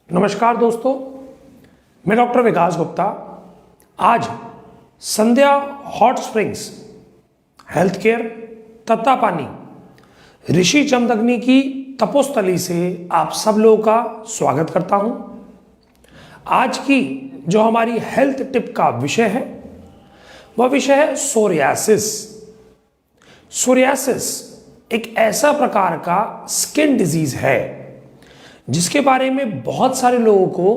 नमस्कार दोस्तों, मैं डॉक्टर विकास गुप्ता। आज संध्या hot springs health care Tattapani Rishi Jamadagni की तपोस्थली से आप सब लोगों का स्वागत करता हूं। आज की जो हमारी हेल्थ टिप का विषय है वह विषय है सोरियासिस। सोरियासिस एक ऐसा प्रकार का स्किन डिजीज है जिसके बारे में बहुत सारे लोगों को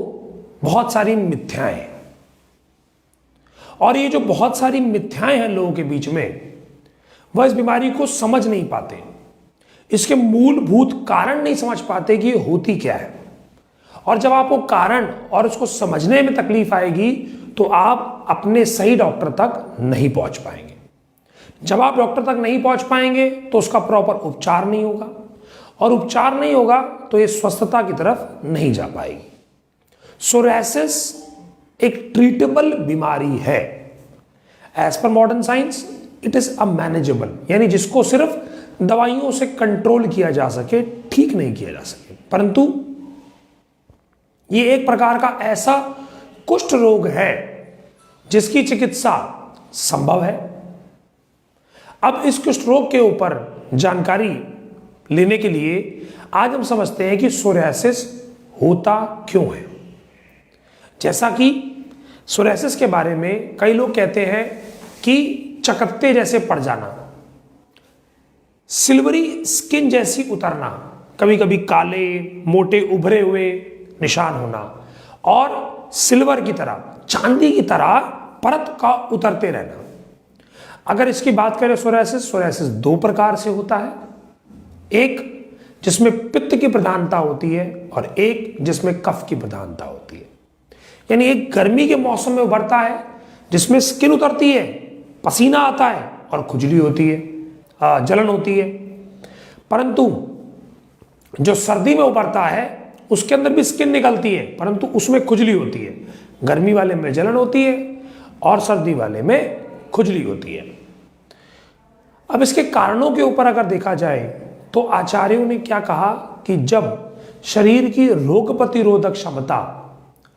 बहुत सारी मिथ्याएं हैं, और ये जो बहुत सारी मिथ्याएं हैं लोगों के बीच में, वह इस बीमारी को समझ नहीं पाते, इसके मूलभूत कारण नहीं समझ पाते कि ये होती क्या है। और जब आपको कारण और उसको समझने में तकलीफ आएगी तो आप अपने सही डॉक्टर तक नहीं पहुंच पाएंगे। जब आप डॉक्टर तक नहीं पहुंच पाएंगे तो उसका प्रॉपर उपचार नहीं होगा, और उपचार नहीं होगा तो ये स्वस्थता की तरफ नहीं जा पाएगी। सोरियासिस एक ट्रीटेबल बीमारी है। As per modern science it is a manageable, यानी जिसको सिर्फ दवाइयों से कंट्रोल किया जा सके, ठीक नहीं किया जा सके। परंतु ये एक प्रकार का ऐसा कुष्ठ रोग है जिसकी चिकित्सा संभव है। अब इस कुष्ठ रोग के ऊपर जानकारी लेने के लिए आज हम समझते हैं कि सोरियासिस होता क्यों है। जैसा कि सोरियासिस के बारे में कई लोग कहते हैं कि चकत्ते जैसे पड़ जाना, सिल्वरी स्किन जैसी उतरना, कभी कभी काले मोटे उभरे हुए निशान होना, और सिल्वर की तरह, चांदी की तरह परत का उतरते रहना। अगर इसकी बात करें सोरियासिस दो प्रकार से होता है। एक जिसमें पित्त की प्रधानता होती है और एक जिसमें कफ की प्रधानता होती है। यानी एक गर्मी के मौसम में उभरता है जिसमें स्किन उतरती है, पसीना आता है और खुजली होती है, जलन होती है। परंतु जो सर्दी में उभरता है उसके अंदर भी स्किन निकलती है परंतु उसमें खुजली होती है। गर्मी वाले में जलन होती है और सर्दी वाले में खुजली होती है। अब इसके कारणों के ऊपर अगर देखा जाए तो आचार्यों ने क्या कहा कि जब शरीर की रोग प्रतिरोधक क्षमता,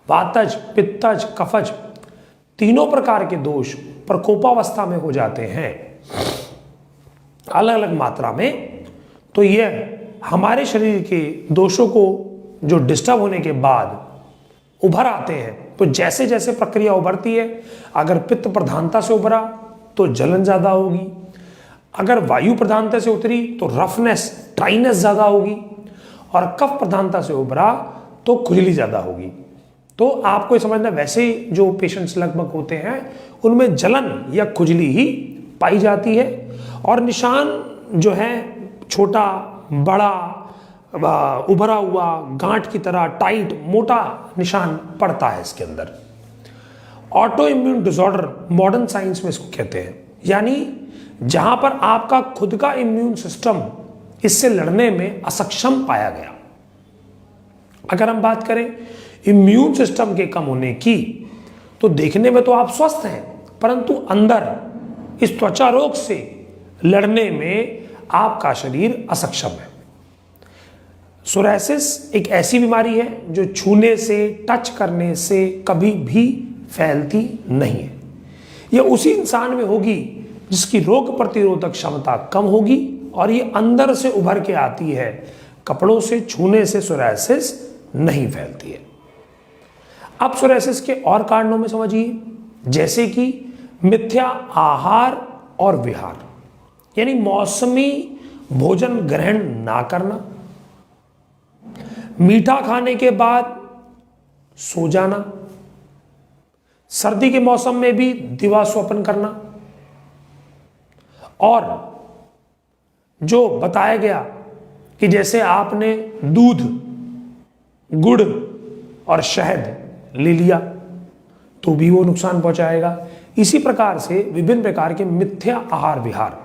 वातज, पित्तज, कफज, तीनों प्रकार के दोष प्रकोपावस्था में हो जाते हैं अलग अलग मात्रा में, तो यह हमारे शरीर के दोषों को जो डिस्टर्ब होने के बाद उभर आते हैं। तो जैसे जैसे प्रक्रिया उभरती है, अगर पित्त प्रधानता से उभरा तो जलन ज्यादा होगी, अगर वायु प्रधानता से उतरी तो रफनेस, ड्राइनेस ज्यादा होगी, और कफ प्रधानता से उभरा तो खुजली ज्यादा होगी। तो आपको समझना, वैसे जो पेशेंट्स लगभग होते हैं उनमें जलन या खुजली ही पाई जाती है, और निशान जो है छोटा बड़ा उभरा हुआ गांठ की तरह टाइट मोटा निशान पड़ता है इसके अंदर। Auto immune disorder modern science में इसको कहते हैं, यानी जहां पर आपका खुद का इम्यून सिस्टम इससे लड़ने में असक्षम पाया गया। अगर हम बात करें इम्यून सिस्टम के कम होने की, तो देखने में तो आप स्वस्थ हैं परंतु अंदर इस त्वचा रोग से लड़ने में आपका शरीर असक्षम है। सोरियासिस एक ऐसी बीमारी है जो छूने से, टच करने से कभी भी फैलती नहीं है। यह उसी इंसान में होगी जिसकी रोग प्रतिरोधक क्षमता कम होगी, और ये अंदर से उभर के आती है। कपड़ों से छूने से सोरियासिस नहीं फैलती है। अब सोरियासिस के और कारणों में समझिए, जैसे कि मिथ्या आहार और विहार, यानी मौसमी भोजन ग्रहण ना करना, मीठा खाने के बाद सो जाना, सर्दी के मौसम में भी दिवा स्वप्न करना, और जो बताया गया कि जैसे आपने दूध, गुड़ और शहद ले लिया तो भी वो नुकसान पहुंचाएगा। इसी प्रकार से विभिन्न प्रकार के मिथ्या आहार विहार,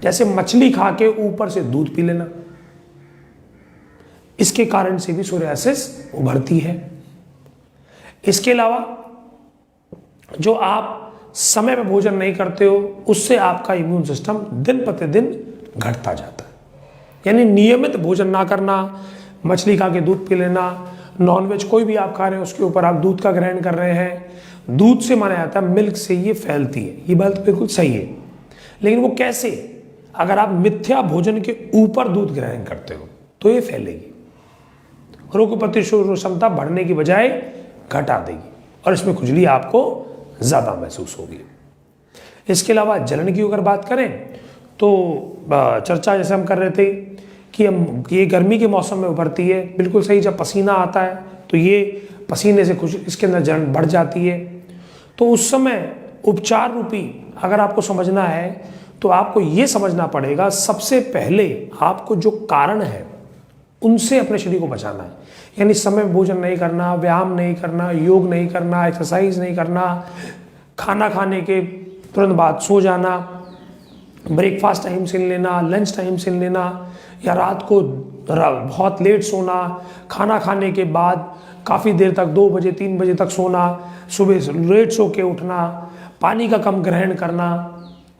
जैसे मछली खा के ऊपर से दूध पी लेना, इसके कारण से भी सोरियासिस उभरती है। इसके अलावा जो आप समय पर भोजन नहीं करते हो, उससे आपका इम्यून सिस्टम दिन प्रतिदिन घटता जाता है। यानी नियमित भोजन ना करना, मछली खा के दूध पी लेना, नॉनवेज कोई भी आप खा रहे हैं उसके ऊपर आप दूध का ग्रहण कर रहे हैं, दूध से माना जाता है मिल्क से ये फैलती है, ये बात बिल्कुल सही है। लेकिन वो कैसे? अगर आप मिथ्या भोजन के ऊपर दूध ग्रहण करते हो तो ये फैलेगी, रोग प्रतिरोधक क्षमता बढ़ने की बजाय घटा देगी और इसमें खुजली आपको ज़्यादा महसूस होगी। इसके अलावा जलन की अगर बात करें तो चर्चा जैसे हम कर रहे थे कि हम ये गर्मी के मौसम में उभरती है, बिल्कुल सही। जब पसीना आता है तो ये पसीने से कुछ इसके अंदर जलन बढ़ जाती है, तो उस समय उपचार रूपी अगर आपको समझना है तो आपको ये समझना पड़ेगा सबसे पहले आपको जो कारण है उनसे अपने शरीर को बचाना है। यानी समय में भोजन नहीं करना, व्यायाम नहीं करना, योग नहीं करना, एक्सरसाइज नहीं करना, खाना खाने के तुरंत बाद सो जाना, ब्रेकफास्ट टाइम से लेना, लंच टाइम से लेना, या रात को बहुत लेट सोना, खाना खाने के बाद काफ़ी देर तक 2 बजे 3 बजे तक सोना, सुबह लेट सो के उठना, पानी का कम ग्रहण करना,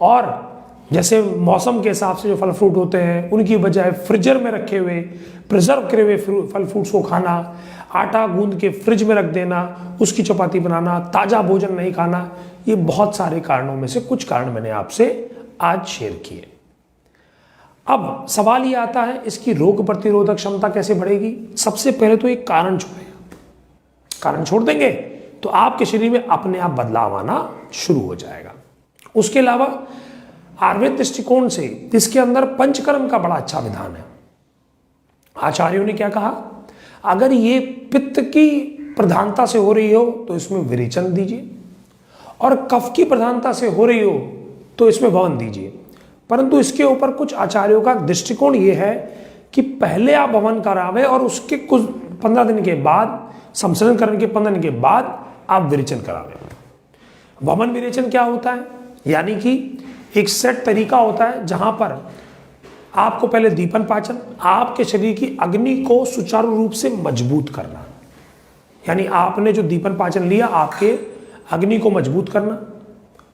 और जैसे मौसम के हिसाब से जो फल फ्रूट होते हैं उनकी बजाय फ्रीजर में रखे हुए प्रिजर्व करे हुए फल फ्रूट्स को खाना, आटा गूंद के फ्रिज में रख देना, उसकी चपाती बनाना, ताज़ा भोजन नहीं खाना, ये बहुत सारे कारणों में से कुछ कारण मैंने आपसे आज शेयर किए। अब सवाल ये आता है इसकी रोग प्रतिरोधक क्षमता कैसे बढ़ेगी? सबसे पहले तो एक कारण छोड़ेगा, कारण छोड़ देंगे तो आपके शरीर में अपने आप बदलाव आना शुरू हो जाएगा। उसके अलावा आयुर्वेद दृष्टिकोण से इसके अंदर पंचकर्म का बड़ा अच्छा विधान है। आचार्यों ने क्या कहा, अगर ये पित्त की प्रधानता से हो रही हो तो इसमें विरेचन दीजिए, और कफ की प्रधानता से हो रही हो तो इसमें वमन दीजिए। परंतु इसके ऊपर कुछ आचार्यों का दृष्टिकोण ये है कि पहले आप वमन करावें और उसके कुछ 15 दिन के बाद, संसर्जन करने के 15 दिन के बाद आप विरेचन करावें। वमन विरेचन क्या होता है? यानी कि एक सेट तरीका होता है जहां पर आपको पहले दीपन पाचन, आपके शरीर की अग्नि को सुचारू रूप से मजबूत करना, यानी आपने जो दीपन पाचन लिया आपके अग्नि को मजबूत करना।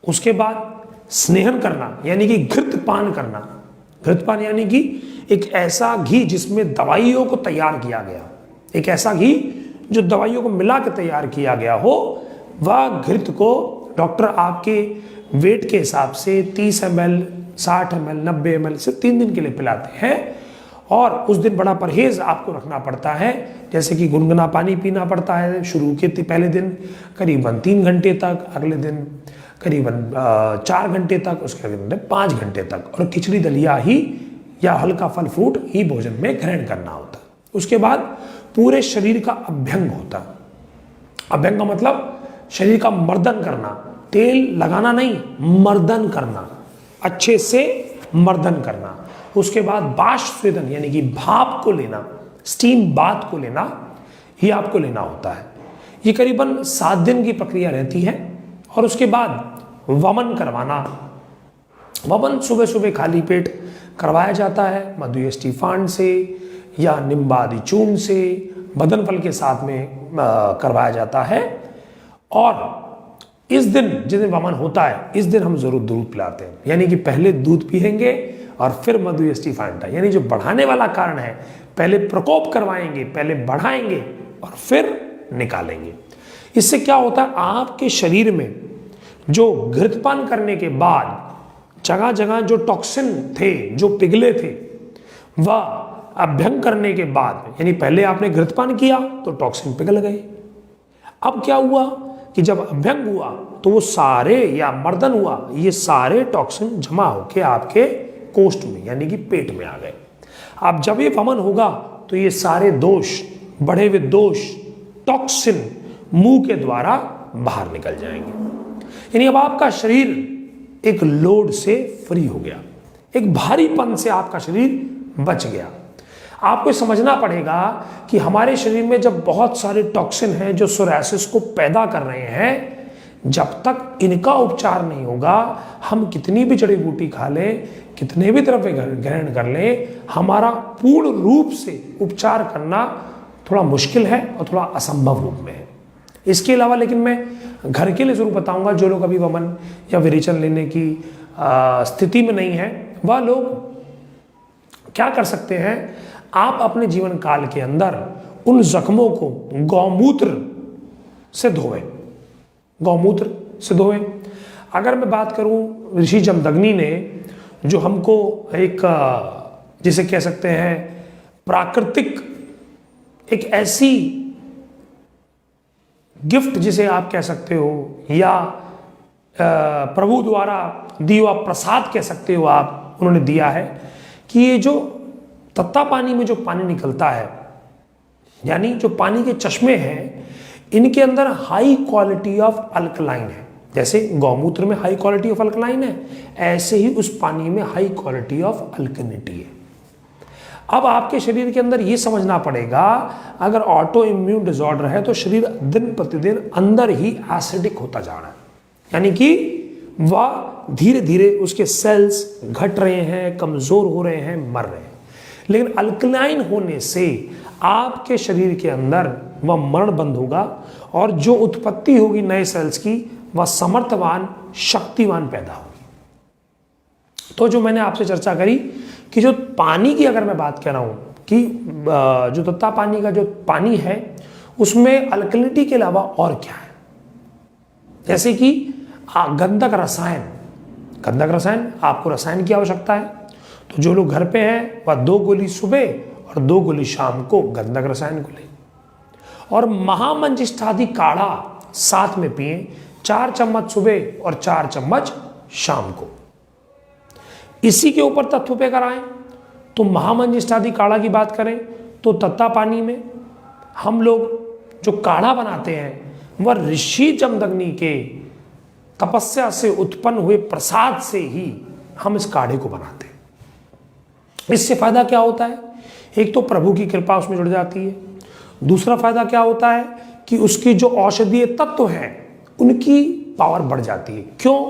उसके बाद स्नेहन करना, यानी कि घृतपान करना। घृतपान यानी कि एक ऐसा घी जिसमें दवाइयों को तैयार किया गया, एक ऐसा घी जो दवाइयों को मिला के तैयार किया गया हो, वह घृत को डॉक्टर आपके वेट के हिसाब से 30 ml, 60 ml, 90 ml से 3 दिन के लिए पिलाते हैं। और उस दिन बड़ा परहेज आपको रखना पड़ता है, जैसे कि गुनगुना पानी पीना पड़ता है। शुरू के पहले दिन करीबन 3 घंटे तक, अगले दिन करीबन 4 घंटे तक, उसके अगले दिन 5 घंटे तक, और खिचड़ी दलिया ही या हल्का फल फ्रूट ही भोजन में ग्रहण करना होता है। उसके बाद पूरे शरीर का अभ्यंग होता है। अभ्यंग का मतलब शरीर का मर्दन करना, तेल लगाना नहीं, मर्दन करना, अच्छे से मर्दन करना। उसके बाद बाष्प स्वेदन यानी कि भाप को लेना, स्टीम बाथ को लेना, ही आपको लेना होता है। ये करीबन 7 दिन की प्रक्रिया रहती है। और उसके बाद वमन करवाना। वमन सुबह सुबह खाली पेट करवाया जाता है, मधुयष्टि फांड से या निम्बादि चूर्ण से, बदन फल के साथ में करवाया जाता है। और इस दिन जिस दिन वमन होता है, इस दिन हम जरूर दूध पिलाते हैं, यानी कि पहले दूध पिएंगे और फिर मधुयष्टि फांडा, यानी जो बढ़ाने वाला कारण है, पहले प्रकोप करवाएंगे, पहले बढ़ाएंगे और फिर निकालेंगे। इससे क्या होता है, आपके शरीर में जो घृतपान करने के बाद जगह जगह जो टॉक्सिन थे, जो पिघले थे, वह अभ्यंग करने के बाद, यानी पहले आपने घृतपान किया तो टॉक्सिन पिघल गए। अब क्या हुआ कि जब अभ्यंग हुआ तो वो सारे, या मर्दन हुआ, ये सारे टॉक्सिन जमा होके आपके कोष्ठ में यानी कि पेट में आ गए। अब जब ये वमन होगा तो ये सारे दोष, बढ़े हुए दोष, टॉक्सिन मुंह के द्वारा बाहर निकल जाएंगे। यानी अब आपका शरीर एक लोड से फ्री हो गया, एक भारीपन से आपका शरीर बच गया। आपको समझना पड़ेगा कि हमारे शरीर में जब बहुत सारे टॉक्सिन हैं जो सोरायसिस को पैदा कर रहे हैं, जब तक इनका उपचार नहीं होगा, हम कितनी भी जड़ी बूटी खा लें, कितने भी द्रव्य ग्रहण कर लें, हमारा पूर्ण रूप से उपचार करना थोड़ा मुश्किल है और थोड़ा असंभव रूप में है। इसके अलावा लेकिन मैं घर के लिए जरूर बताऊंगा, जो लोग अभी वमन या विरेचन लेने की स्थिति में नहीं है, वह लोग क्या कर सकते हैं, आप अपने जीवन काल के अंदर उन जख्मों को गौमूत्र से धोएं, गौमूत्र से धोएं। अगर मैं बात करूं ऋषि जमदग्नि ने जो हमको एक जिसे कह सकते हैं प्राकृतिक एक ऐसी गिफ्ट जिसे आप कह सकते हो या प्रभु द्वारा दिया हुआ प्रसाद कह सकते हो आप, उन्होंने दिया है कि ये जो तत्ता पानी में जो पानी निकलता है, यानी जो पानी के चश्मे हैं, इनके अंदर हाई क्वालिटी ऑफ अल्कलाइन है। जैसे गौमूत्र में हाई क्वालिटी ऑफ अल्कलाइन है, ऐसे ही उस पानी में हाई क्वालिटी ऑफ अल्कलिनिटी है। अब आपके शरीर के अंदर ये समझना पड़ेगा, अगर ऑटो इम्यून डिसऑर्डर है तो शरीर दिन प्रतिदिन अंदर ही एसिडिक होता जा रहा है, यानी कि वह धीरे धीरे उसके सेल्स घट रहे हैं, कमजोर हो रहे हैं, मर रहे हैं। लेकिन अल्कलाइन होने से आपके शरीर के अंदर वह मरण बंद होगा और जो उत्पत्ति होगी नए सेल्स की, वह समर्थवान शक्तिवान पैदा होगी। तो जो मैंने आपसे चर्चा करी कि जो पानी की अगर मैं बात कर रहा हूं कि जो तत्ता पानी का जो पानी है उसमें अल्कलिनिटी के अलावा और क्या है, जैसे कि गंधक रसायन। गंधक रसायन, आपको रसायन की आवश्यकता है, तो जो लोग घर पे हैं वह 2 गोली सुबह और 2 गोली शाम को गंधक रसायन को लें। और महामंजिष्ठादि काढ़ा साथ में पिए, 4 चम्मच सुबह और 4 चम्मच शाम को। इसी के ऊपर तत्व पे कराएं तो महामंजिष्ठादि काढ़ा की बात करें तो तत्ता पानी में हम लोग जो काढ़ा बनाते हैं वह ऋषि जमदग्नि के तपस्या से उत्पन्न हुए प्रसाद से ही हम इस काढ़े को बनाते हैं। इससे फायदा क्या होता है, एक तो प्रभु की कृपा उसमें जुड़ जाती है, दूसरा फायदा क्या होता है कि उसकी जो औषधीय तत्व हैं उनकी पावर बढ़ जाती है। क्यों?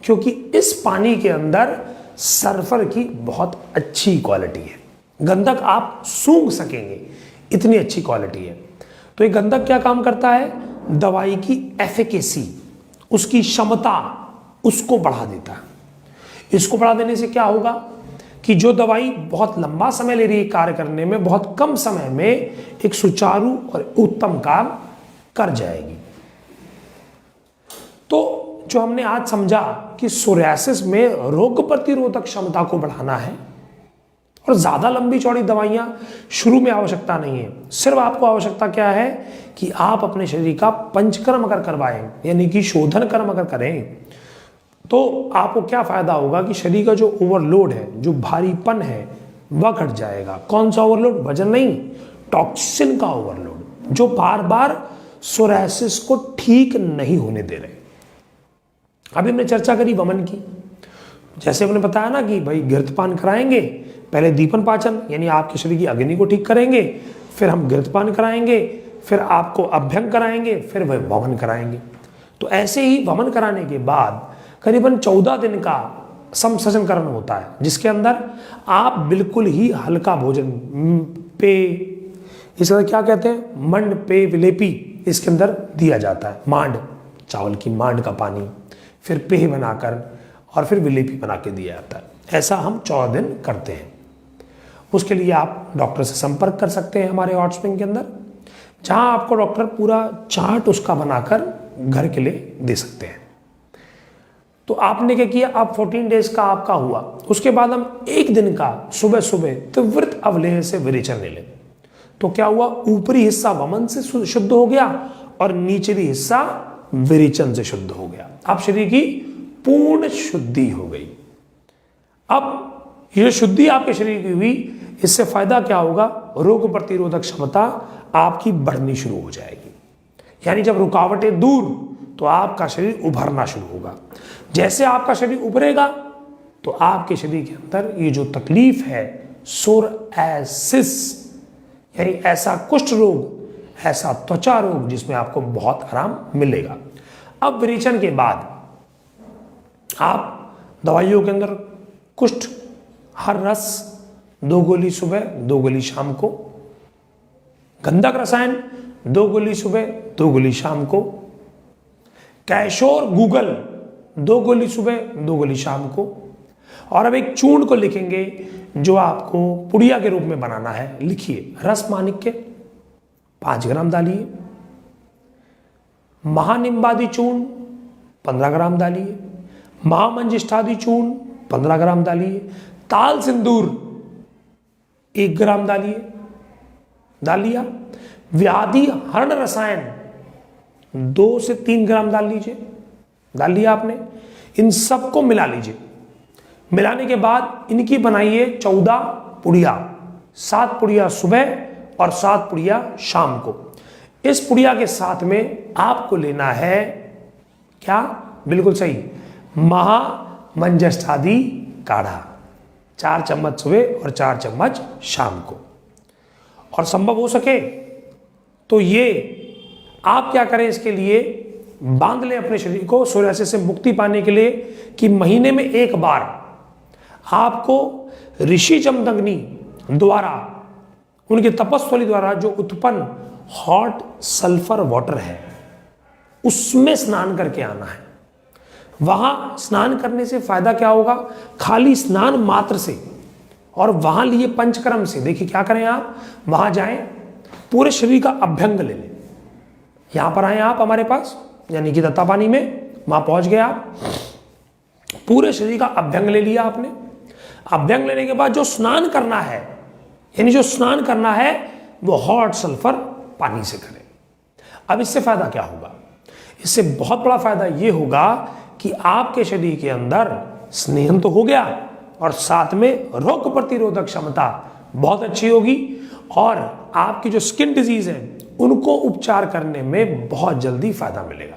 क्योंकि इस पानी के अंदर सल्फर की बहुत अच्छी क्वालिटी है, गंधक आप सूंघ सकेंगे, इतनी अच्छी क्वालिटी है। तो ये गंधक क्या काम करता है, दवाई की एफिकेसी, उसकी क्षमता, उसको बढ़ा देता है। इसको बढ़ा देने से क्या होगा कि जो दवाई बहुत लंबा समय ले रही है कार्य करने में, बहुत कम समय में एक सुचारू और उत्तम काम कर जाएगी। तो जो हमने आज समझा कि सोरियासिस में रोग प्रतिरोधक क्षमता को बढ़ाना है और ज्यादा लंबी चौड़ी दवाइयां शुरू में आवश्यकता नहीं है, सिर्फ आपको आवश्यकता क्या है कि आप अपने शरीर का पंचकर्म अगर करवाएं, यानी कि शोधन कर्म अगर करें, तो आपको क्या फायदा होगा कि शरीर का जो ओवरलोड है, जो भारीपन है, वह घट जाएगा। कौन सा ओवरलोड? वजन नहीं, टॉक्सिन का ओवरलोड, जो बार बार सोरियासिस को ठीक नहीं होने दे रहे। अभी हमने चर्चा करी वमन की, जैसे हमने बताया ना कि भाई घृतपान कराएंगे, पहले दीपन पाचन यानी आपके शरीर की अग्नि को ठीक करेंगे, फिर हम घृतपान कराएंगे, फिर आपको अभ्यंग कराएंगे, फिर वह वमन कराएंगे। तो ऐसे ही वमन कराने के बाद करीबन 14 दिन का समसजनकरण होता है, जिसके अंदर आप बिल्कुल ही हल्का भोजन, पेय, इसका क्या कहते हैं, मंड पेय विलेपी, इसके अंदर दिया जाता है। मांड, चावल की मांड का पानी, फिर पेय बनाकर और फिर विलेपी बना के दिया जाता है। ऐसा हम 14 दिन करते हैं। उसके लिए आप डॉक्टर से संपर्क कर सकते हैं हमारे हॉट स्प्रिंग के अंदर, जहां आपको डॉक्टर पूरा चार्ट उसका बनाकर घर के लिए दे सकते हैं। तो आपने क्या किया, आप 14 डेज का आपका हुआ, उसके बाद हम 1 दिन का सुबह सुबह त्वरित अवलेह से विरेचन ले लें। तो क्या हुआ, ऊपरी हिस्सा वमन से शुद्ध हो गया और निचली हिस्सा विरेचन से शुद्ध हो गया। अब शरीर की पूर्ण शुद्धि हो गई। अब ये शुद्धि आपके शरीर की हुई, इससे फायदा क्या होगा, रोग प्रतिरोधक क्षमता आपकी बढ़नी शुरू हो जाएगी। यानी जब रुकावटें दूर, तो आपका शरीर उभरना शुरू होगा। जैसे आपका शरीर उभरेगा तो आपके शरीर के अंदर ये जो तकलीफ है सोरियासिस, यानी ऐसा कुष्ठ रोग, ऐसा त्वचा रोग जिसमें आपको बहुत आराम मिलेगा। अब विरेचन के बाद आप दवाइयों के अंदर कुष्ठ हर रस 2 गोली सुबह 2 गोली शाम को, गंधक रसायन 2 गोली सुबह 2 गोली शाम को, कैशोर गूगल 2 गोली सुबह 2 गोली शाम को, और अब एक चूर्ण को लिखेंगे जो आपको पुड़िया के रूप में बनाना है। लिखिए, रस माणिक्य, 5 ग्राम डालिए। महानिम्बादि चूर्ण 15 ग्राम डालिए। महामंजिष्ठादि चूर्ण 15 ग्राम डालिए। ताल सिंदूर 1 ग्राम डालिए। डाल लिया। व्याधि हरण रसायन 2 से 3 ग्राम डाल लीजिए। डाल लिया आपने। इन सबको मिला लीजिए। मिलाने के बाद इनकी बनाइए 14 पुड़िया, 7 पुड़िया सुबह और 7 पुड़िया शाम को। इस पुड़िया के साथ में आपको लेना है क्या? बिल्कुल सही, महामंजिष्ठादि काढ़ा 4 चम्मच सुबह और 4 चम्मच शाम को। और संभव हो सके तो ये आप क्या करें, इसके लिए बांध लें अपने शरीर को सोरियासिस से मुक्ति पाने के लिए कि महीने में 1 बार आपको ऋषि जमदग्नि द्वारा, उनके तपस्वली द्वारा जो उत्पन्न हॉट सल्फर वाटर है उसमें स्नान करके आना है। वहां स्नान करने से फायदा क्या होगा? खाली स्नान मात्र से और वहां लिए पंचकर्म से, देखिए क्या करें आप, वहां जाएं, पूरे शरीर का अभ्यंग ले लें। यहां पर आए आप हमारे पास, यानी कि दत्तापानी में, वहां पहुंच गए आप, पूरे शरीर का अभ्यंग ले लिया आपने। अभ्यंग लेने के बाद जो स्नान करना है, यानी जो स्नान करना है वो हॉट सल्फर पानी से करें। अब इससे फायदा क्या होगा? इससे बहुत बड़ा फायदा ये होगा कि आपके शरीर के अंदर स्नेहन तो हो गया और साथ में रोग प्रतिरोधक क्षमता बहुत अच्छी होगी और आपकी जो स्किन डिजीज है उनको उपचार करने में बहुत जल्दी फायदा मिलेगा।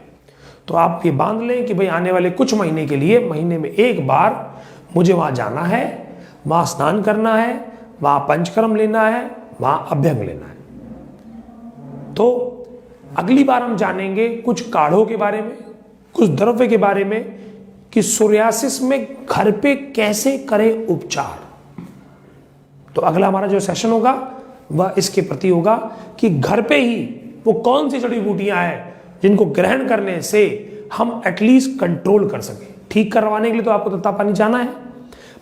तो आप ये बांध लें कि भाई आने वाले कुछ महीने के लिए महीने में 1 बार मुझे वहां जाना है, वहां स्नान करना है, वहां पंचकर्म लेना है, वहां अभ्यंग लेना है। तो अगली बार हम जानेंगे कुछ काढ़ों के बारे में, कुछ द्रव्य के बारे में कि सोरियासिस में घर पे कैसे करें उपचार। तो अगला हमारा जो सेशन होगा वह इसके प्रति होगा कि घर पे ही वो कौन सी जड़ी बूटियां हैं जिनको ग्रहण करने से हम एटलीस्ट कंट्रोल कर सकें। ठीक करवाने के लिए तो आपको दत्तापानी जाना है,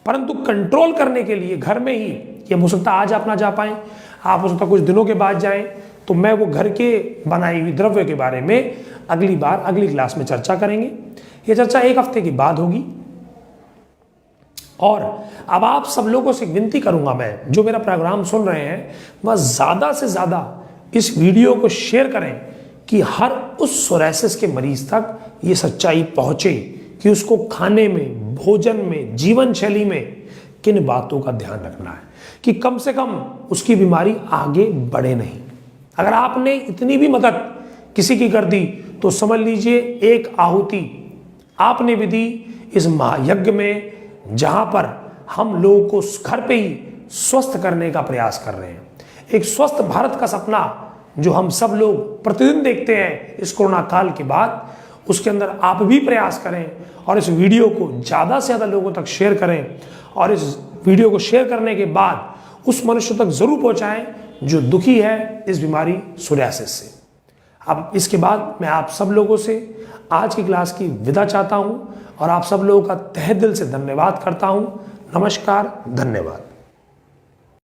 परंतु कंट्रोल करने के लिए घर में ही, ये हो सकता आज आप ना जा पाए, आप हो सकता कुछ दिनों के बाद जाएं, तो मैं वो घर के बनाई हुई द्रव्य के बारे में अगली बार अगली क्लास में चर्चा करेंगे। ये चर्चा 1 हफ्ते की बाद होगी। और अब आप सब लोगों से विनती करूंगा, मैं जो मेरा प्रोग्राम सुन रहे हैं वह ज्यादा से ज्यादा इस वीडियो को शेयर करें कि हर उस सोरियासिस के मरीज तक ये सच्चाई पहुंचे कि उसको खाने में, भोजन में, जीवन शैली में किन बातों का ध्यान रखना है कि कम से कम उसकी बीमारी आगे बढ़े नहीं। अगर आपने इतनी भी मदद किसी की कर दी तो समझ लीजिए एक आहुति आपने भी दी इस महायज्ञ में, जहां पर हम लोगों को घर पे ही स्वस्थ करने का प्रयास कर रहे हैं। एक स्वस्थ भारत का सपना जो हम सब लोग प्रतिदिन देखते हैं इस कोरोना काल के बाद, उसके अंदर आप भी प्रयास करें और इस वीडियो को ज़्यादा से ज़्यादा लोगों तक शेयर करें और इस वीडियो को शेयर करने के बाद उस मनुष्य तक जरूर पहुंचाएं जो दुखी है इस बीमारी सोरियासिस से। अब इसके बाद मैं आप सब लोगों से आज की क्लास की विदा चाहता हूं और आप सब लोगों का तहे दिल से धन्यवाद करता हूं। नमस्कार, धन्यवाद।